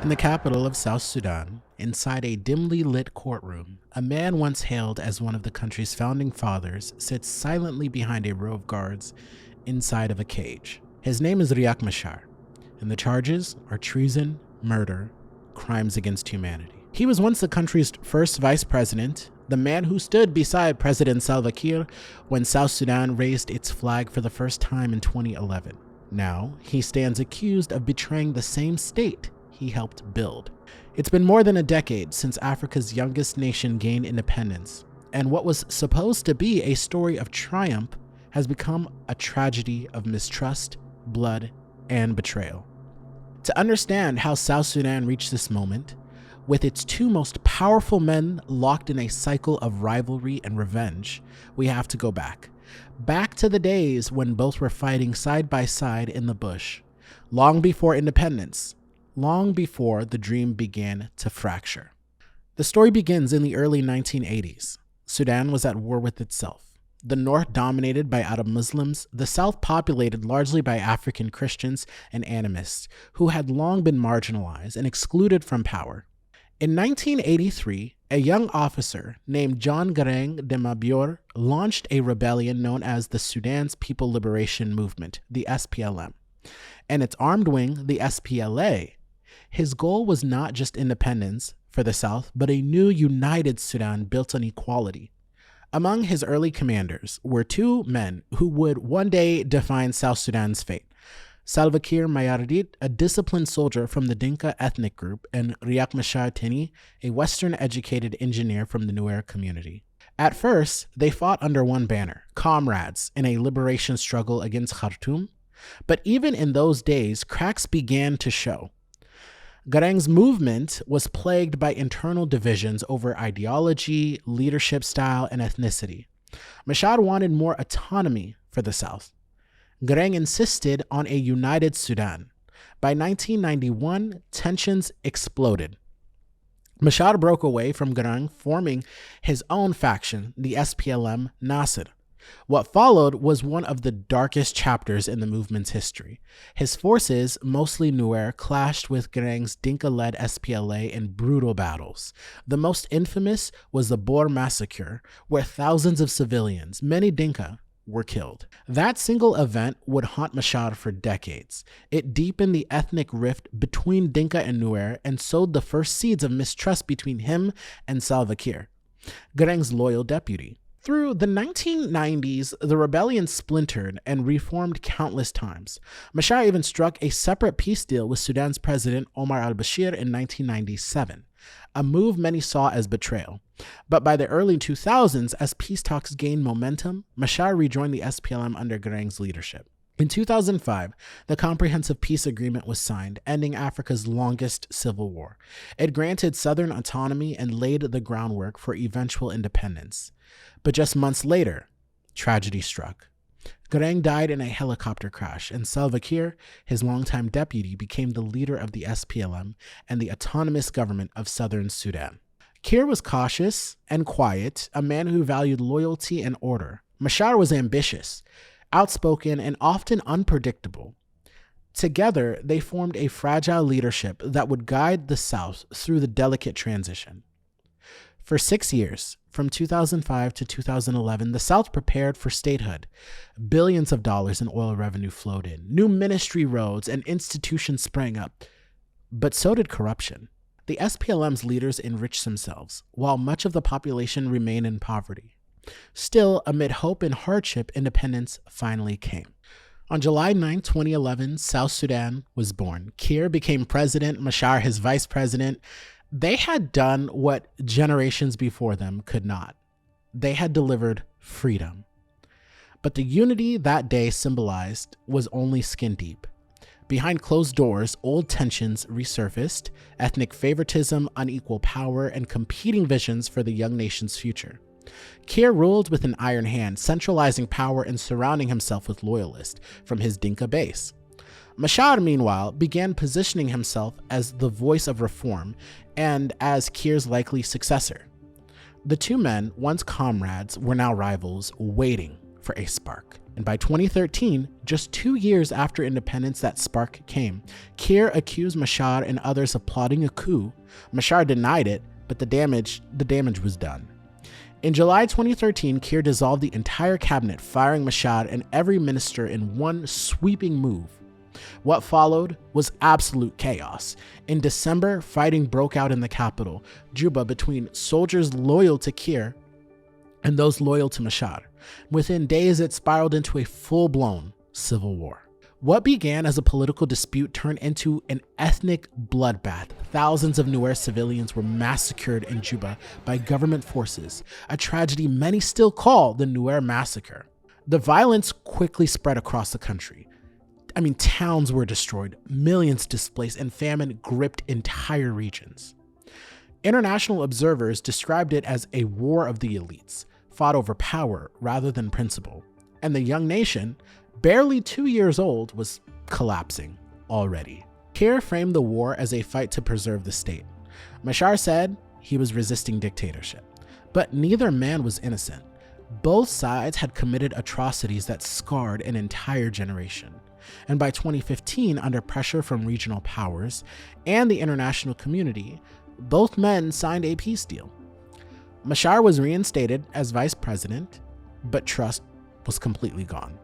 In the capital of South Sudan, inside a dimly lit courtroom, a man once hailed as one of the country's founding fathers sits silently behind a row of guards inside of a cage. His name is Riek Machar, and the charges are treason, murder, crimes against humanity. He was once the country's first vice president, the man who stood beside President Salva Kiir when South Sudan raised its flag for the first time in 2011. Now, he stands accused of betraying the same state he helped build. It's been more than a decade since Africa's youngest nation gained independence, and what was supposed to be a story of triumph has become a tragedy of mistrust, blood, and betrayal. To understand how South Sudan reached this moment, with its two most powerful men locked in a cycle of rivalry and revenge, we have to go back to the days when both were fighting side by side in the bush, long before independence, long before the dream began to fracture. The story begins in the early 1980s. Sudan was at war with itself. The north dominated by Arab Muslims, the south populated largely by African Christians and animists who had long been marginalized and excluded from power. In 1983, a young officer named John Garang de Mabior launched a rebellion known as the Sudan's People Liberation Movement, the SPLM, and its armed wing, the SPLA. His goal was not just independence for the South, but a new united Sudan built on equality. Among his early commanders were two men who would one day define South Sudan's fate: Salva Kiir Mayardit, a disciplined soldier from the Dinka ethnic group, and Riek Machar Tini, a Western-educated engineer from the Nuer community. At first, they fought under one banner, comrades in a liberation struggle against Khartoum. But even in those days, cracks began to show. Garang's movement was plagued by internal divisions over ideology, leadership style, and ethnicity. Machar wanted more autonomy for the South. Garang insisted on a united Sudan. By 1991, tensions exploded. Machar broke away from Garang, forming his own faction, the SPLM Nasser. What followed was one of the darkest chapters in the movement's history. His forces, mostly Nuer, clashed with Garang's Dinka-led SPLA in brutal battles. The most infamous was the Bor massacre, where thousands of civilians, many Dinka, were killed. That single event would haunt Machar for decades. It deepened the ethnic rift between Dinka and Nuer and sowed the first seeds of mistrust between him and Salva Kiir, Garang's loyal deputy. Through the 1990s, the rebellion splintered and reformed countless times. Machar even struck a separate peace deal with Sudan's president Omar al-Bashir in 1997, a move many saw as betrayal. But by the early 2000s, as peace talks gained momentum, Machar rejoined the SPLM under Garang's leadership. In 2005, the Comprehensive Peace Agreement was signed, ending Africa's longest civil war. It granted southern autonomy and laid the groundwork for eventual independence. But just months later, tragedy struck. Garang died in a helicopter crash, and Salva Kiir, his longtime deputy, became the leader of the SPLM and the autonomous government of southern Sudan. Kiir was cautious and quiet, a man who valued loyalty and order. Machar was ambitious, outspoken, and often unpredictable. Together, they formed a fragile leadership that would guide the South through the delicate transition. For 6 years, from 2005 to 2011, the South prepared for statehood. Billions of dollars in oil revenue flowed in. New ministry roads and institutions sprang up. But so did corruption. The SPLM's leaders enriched themselves, while much of the population remained in poverty. Still, amid hope and hardship, independence finally came. On July 9, 2011, South Sudan was born. Kiir became president, Machar his vice president. They had done what generations before them could not. They had delivered freedom. But the unity that day symbolized was only skin deep. Behind closed doors, old tensions resurfaced: ethnic favoritism, unequal power, and competing visions for the young nation's future. Kiir ruled with an iron hand, centralizing power and surrounding himself with loyalists from his Dinka base. Machar, meanwhile, began positioning himself as the voice of reform and as Kiir's likely successor. The two men, once comrades, were now rivals, waiting for a spark. And by 2013, just 2 years after independence that spark came, Kiir accused Machar and others of plotting a coup. Machar denied it, but the damage was done. In July 2013, Kiir dissolved the entire cabinet, firing Machar and every minister in one sweeping move. What followed was absolute chaos. In December, fighting broke out in the capital, Juba, between soldiers loyal to Kiir and those loyal to Machar. Within days, it spiraled into a full-blown civil war. What began as a political dispute turned into an ethnic bloodbath. Thousands of Nuer civilians were massacred in Juba by government forces, a tragedy many still call the Nuer Massacre. The violence quickly spread across the country. Towns were destroyed, millions displaced, and famine gripped entire regions. International observers described it as a war of the elites, fought over power rather than principle. And the young nation, barely 2 years old, was collapsing already. Kiir framed the war as a fight to preserve the state. Machar said he was resisting dictatorship. But neither man was innocent. Both sides had committed atrocities that scarred an entire generation. And by 2015, under pressure from regional powers and the international community, both men signed a peace deal. Machar was reinstated as vice president, but trust was completely gone.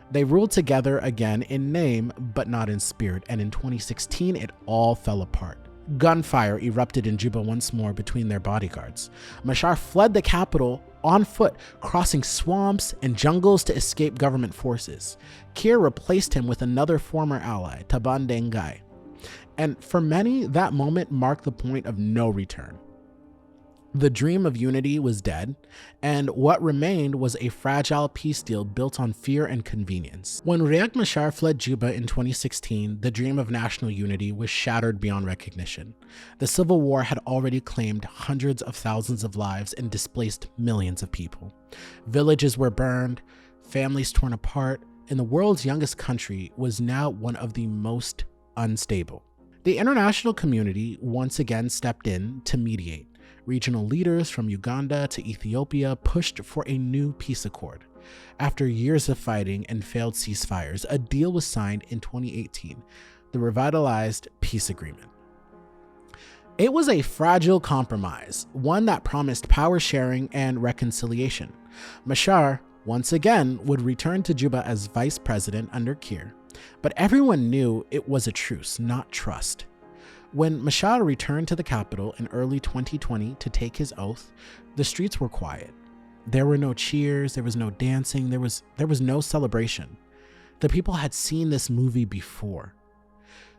They ruled together again in name, but not in spirit, and in 2016, it all fell apart. Gunfire erupted in Juba once more between their bodyguards. Machar fled the capital on foot, crossing swamps and jungles to escape government forces. Kiir replaced him with another former ally, Taban Dengai. And for many, that moment marked the point of no return. The dream of unity was dead, and what remained was a fragile peace deal built on fear and convenience. When Riek Machar fled Juba in 2016, the dream of national unity was shattered beyond recognition. The civil war had already claimed hundreds of thousands of lives and displaced millions of people. Villages were burned, families torn apart, and the world's youngest country was now one of the most unstable. The international community once again stepped in to mediate. Regional leaders from Uganda to Ethiopia pushed for a new peace accord. After years of fighting and failed ceasefires, a deal was signed in 2018, the revitalized peace agreement. It was a fragile compromise, one that promised power sharing and reconciliation. Machar, once again, would return to Juba as vice president under Kiir, but everyone knew it was a truce, not trust. When Machar returned to the capital in early 2020 to take his oath, the streets were quiet. There were no cheers, there was no dancing, there was no celebration. The people had seen this movie before.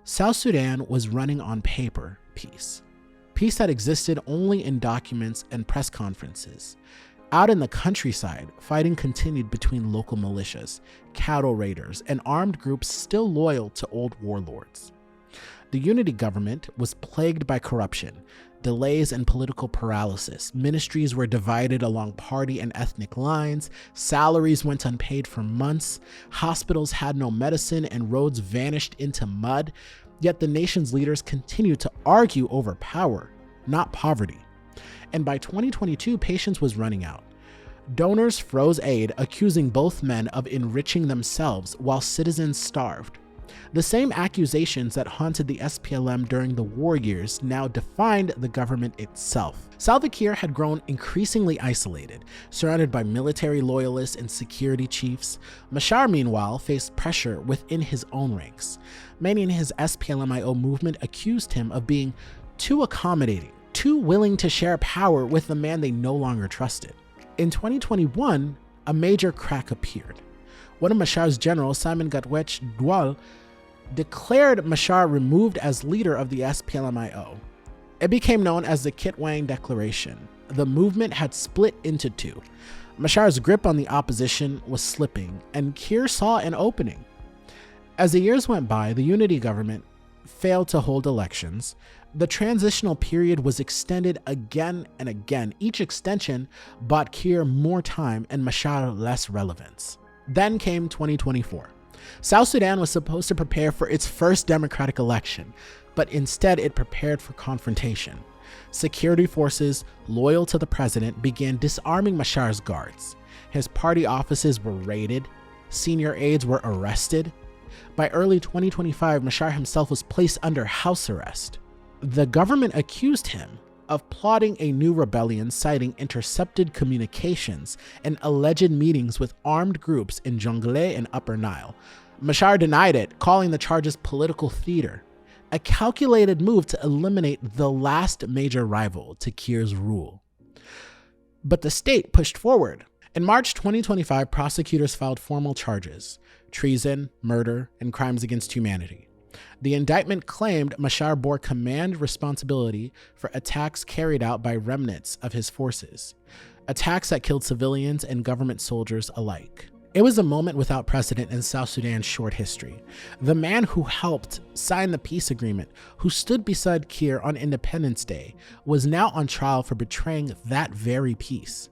South Sudan was running on paper peace. Peace that existed only in documents and press conferences. Out in the countryside, fighting continued between local militias, cattle raiders, and armed groups still loyal to old warlords. The unity government was plagued by corruption, delays, and political paralysis. Ministries were divided along party and ethnic lines, salaries went unpaid for months, hospitals had no medicine, and roads vanished into mud. Yet the nation's leaders continued to argue over power, not poverty. And by 2022, patience was running out. Donors froze aid, accusing both men of enriching themselves while citizens starved. The same accusations that haunted the SPLM during the war years now defined the government itself. Salva Kiir had grown increasingly isolated, surrounded by military loyalists and security chiefs. Machar, meanwhile, faced pressure within his own ranks. Many in his SPLMIO movement accused him of being too accommodating, too willing to share power with the man they no longer trusted. In 2021, a major crack appeared. One of Machar's generals, Simon Gatwech Dual, declared Machar removed as leader of the SPLMIO. It became known as the Kitwang Declaration. The movement had split into two. Machar's grip on the opposition was slipping, and Kiir saw an opening. As the years went by, the unity government failed to hold elections. The transitional period was extended again and again. Each extension bought Kiir more time and Machar less relevance. Then came 2024. South Sudan was supposed to prepare for its first democratic election, but instead it prepared for confrontation. Security forces loyal to the president began disarming Machar's guards. His party offices were raided, Senior aides were arrested. By early 2025, Machar himself was placed under house arrest. The government accused him of plotting a new rebellion, citing intercepted communications and alleged meetings with armed groups in Jonglei and Upper Nile. Machar denied it, calling the charges political theater, a calculated move to eliminate the last major rival to Kiir's rule. But the state pushed forward. In March 2025, prosecutors filed formal charges: treason, murder, and crimes against humanity. The indictment claimed Machar bore command responsibility for attacks carried out by remnants of his forces, attacks that killed civilians and government soldiers alike. It was a moment without precedent in South Sudan's short history. The man who helped sign the peace agreement, who stood beside Kiir on Independence Day, was now on trial for betraying that very peace.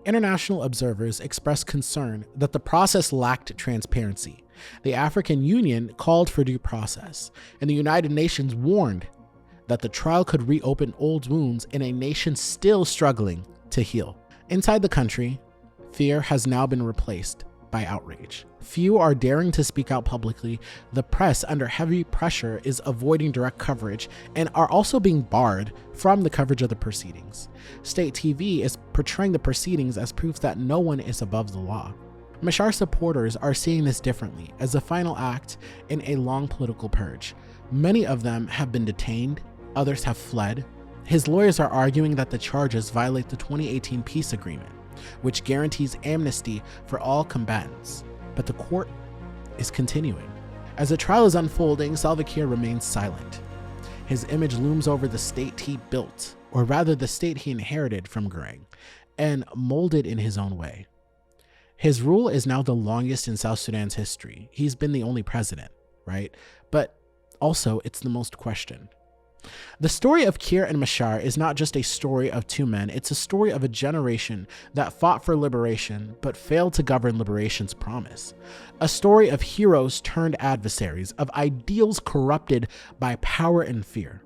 International observers expressed concern that the process lacked transparency. The African Union called for due process, and the United Nations warned that the trial could reopen old wounds in a nation still struggling to heal. Inside the country, fear has now been replaced by outrage. Few are daring to speak out publicly. The press, under heavy pressure, is avoiding direct coverage and are also being barred from the coverage of the proceedings. State TV is portraying the proceedings as proof that no one is above the law. Machar supporters are seeing this differently, as a final act in a long political purge. Many of them have been detained, others have fled. His lawyers are arguing that the charges violate the 2018 peace agreement, which guarantees amnesty for all combatants. But the court is continuing. As the trial is unfolding, Salva Kiir remains silent. His image looms over the state he built, or rather the state he inherited from Garang, and molded in his own way. His rule is now the longest in South Sudan's history. He's been the only president, right? But also, it's the most questioned. The story of Kiir and Machar is not just a story of two men, it's a story of a generation that fought for liberation but failed to govern liberation's promise. A story of heroes turned adversaries, of ideals corrupted by power and fear.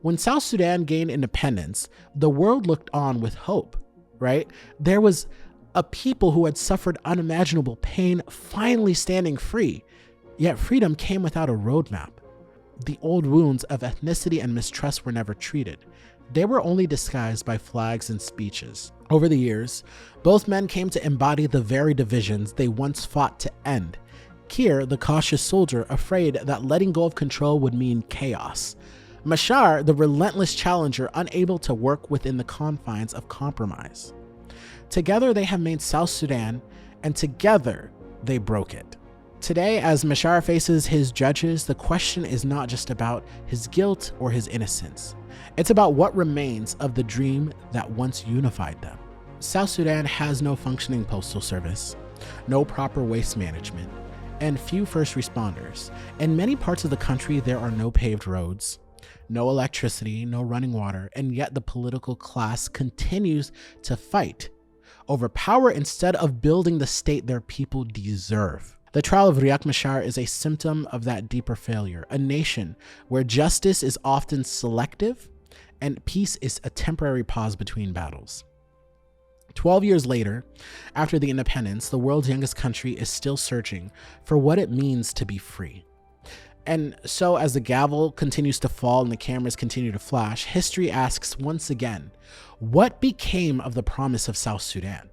When South Sudan gained independence, the world looked on with hope, right? There was a people who had suffered unimaginable pain finally standing free, yet freedom came without a roadmap. The old wounds of ethnicity and mistrust were never treated. They were only disguised by flags and speeches. Over the years, both men came to embody the very divisions they once fought to end. Kiir, the cautious soldier, afraid that letting go of control would mean chaos. Machar, the relentless challenger, unable to work within the confines of compromise. Together they have made South Sudan, and together they broke it. Today, as Machar faces his judges, the question is not just about his guilt or his innocence. It's about what remains of the dream that once unified them. South Sudan has no functioning postal service, no proper waste management, and few first responders. In many parts of the country, there are no paved roads, no electricity, no running water, and yet the political class continues to fight over power instead of building the state their people deserve. The trial of Riek Machar is a symptom of that deeper failure, a nation where justice is often selective and peace is a temporary pause between battles. 12 years later, after the independence, the world's youngest country is still searching for what it means to be free. And so as the gavel continues to fall and the cameras continue to flash, history asks once again, what became of the promise of South Sudan?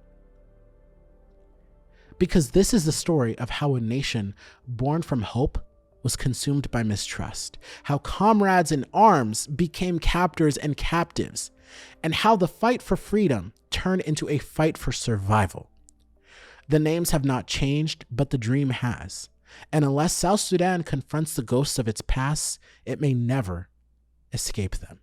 Because this is the story of how a nation born from hope was consumed by mistrust, how comrades in arms became captors and captives, and how the fight for freedom turned into a fight for survival. The names have not changed, but the dream has. And unless South Sudan confronts the ghosts of its past, it may never escape them.